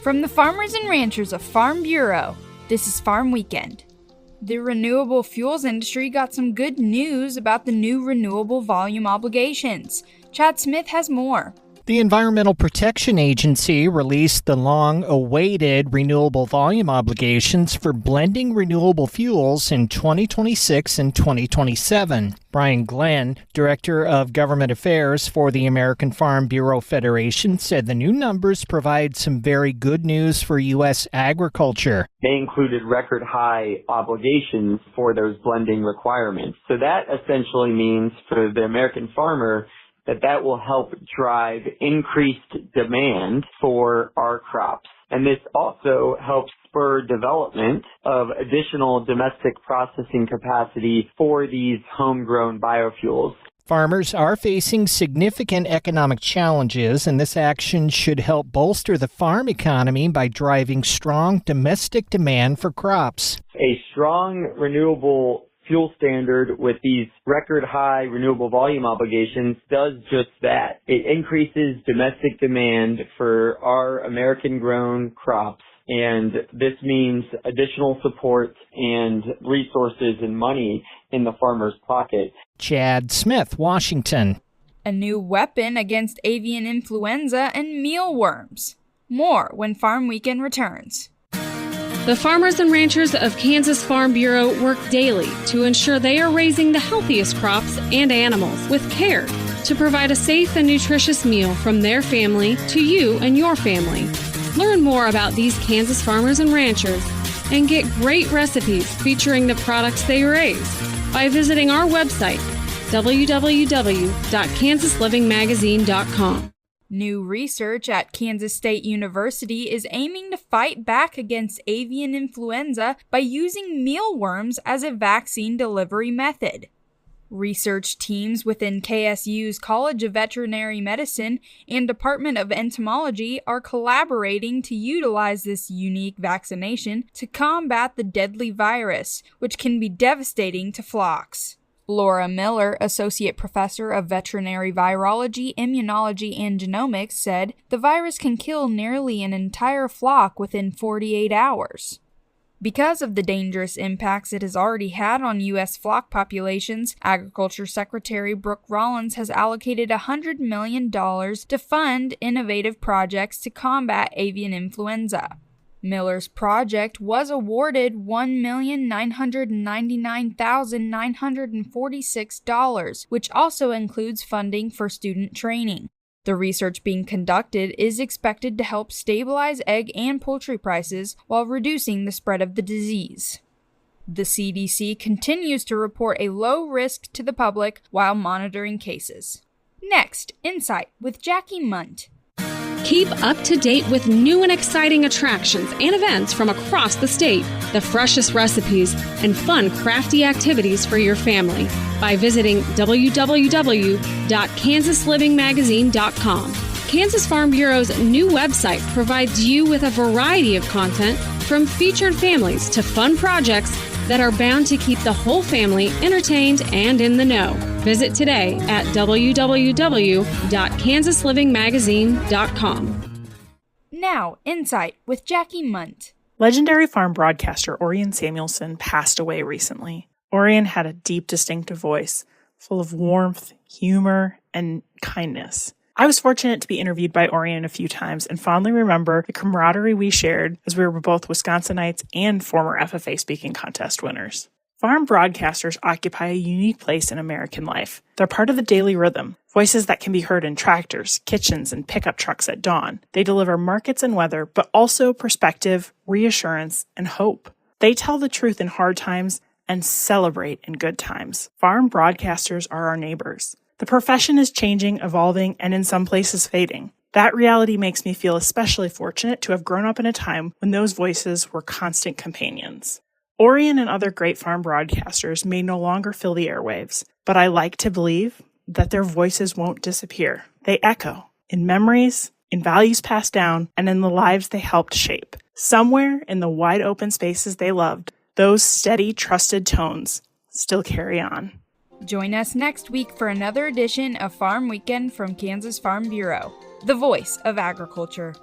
From the farmers and ranchers of Farm Bureau, this is Farm Weekend. The renewable fuels industry got some good news about the new renewable volume obligations. Chad Smith has more. The Environmental Protection Agency released the long-awaited renewable volume obligations for blending renewable fuels in 2026 and 2027. Brian Glenn, Director of Government Affairs for the American Farm Bureau Federation, said the new numbers provide some very good news for U.S. agriculture. They included record high obligations for those blending requirements. So that essentially means for the American farmer that will help drive increased demand for our crops. And this also helps spur development of additional domestic processing capacity for these homegrown biofuels. Farmers are facing significant economic challenges, and this action should help bolster the farm economy by driving strong domestic demand for crops. A strong renewable fuel standard with these record high renewable volume obligations does just that. It increases domestic demand for our American grown crops, and this means additional support and resources and money in the farmer's pocket. Chad Smith, Washington. A new weapon against avian influenza and mealworms. More when Farm Weekend returns. The farmers and ranchers of Kansas Farm Bureau work daily to ensure they are raising the healthiest crops and animals with care to provide a safe and nutritious meal from their family to you and your family. Learn more about these Kansas farmers and ranchers and get great recipes featuring the products they raise by visiting our website, www.kansaslivingmagazine.com. New research at Kansas State University is aiming to fight back against avian influenza by using mealworms as a vaccine delivery method. Research teams within KSU's College of Veterinary Medicine and Department of Entomology are collaborating to utilize this unique vaccination to combat the deadly virus, which can be devastating to flocks. Laura Miller, Associate Professor of Veterinary Virology, Immunology, and Genomics, said the virus can kill nearly an entire flock within 48 hours. Because of the dangerous impacts it has already had on U.S. flock populations, Agriculture Secretary Brooke Rollins has allocated $100 million to fund innovative projects to combat avian influenza. Miller's project was awarded $1,999,946, which also includes funding for student training. The research being conducted is expected to help stabilize egg and poultry prices while reducing the spread of the disease. The CDC continues to report a low risk to the public while monitoring cases. Next, Insight with Jackie Munt. Keep up to date with new and exciting attractions and events from across the state, the freshest recipes, and fun, crafty activities for your family by visiting www.kansaslivingmagazine.com. Kansas Farm Bureau's new website provides you with a variety of content from featured families to fun projects that are bound to keep the whole family entertained and in the know. Visit today at www.kansaslivingmagazine.com. Now, Insight with Jackie Munt. Legendary farm broadcaster Orion Samuelson passed away recently. Orion had a deep, distinctive voice, full of warmth, humor, and kindness. I was fortunate to be interviewed by Orion a few times and fondly remember the camaraderie we shared as we were both Wisconsinites and former FFA speaking contest winners. Farm broadcasters occupy a unique place in American life. They're part of the daily rhythm, voices that can be heard in tractors, kitchens, and pickup trucks at dawn. They deliver markets and weather, but also perspective, reassurance, and hope. They tell the truth in hard times and celebrate in good times. Farm broadcasters are our neighbors. The profession is changing, evolving, and in some places fading. That reality makes me feel especially fortunate to have grown up in a time when those voices were constant companions. Orion and other great farm broadcasters may no longer fill the airwaves, but I like to believe that their voices won't disappear. They echo in memories, in values passed down, and in the lives they helped shape. Somewhere in the wide open spaces they loved, those steady, trusted tones still carry on. Join us next week for another edition of Farm Weekend from Kansas Farm Bureau, the voice of agriculture.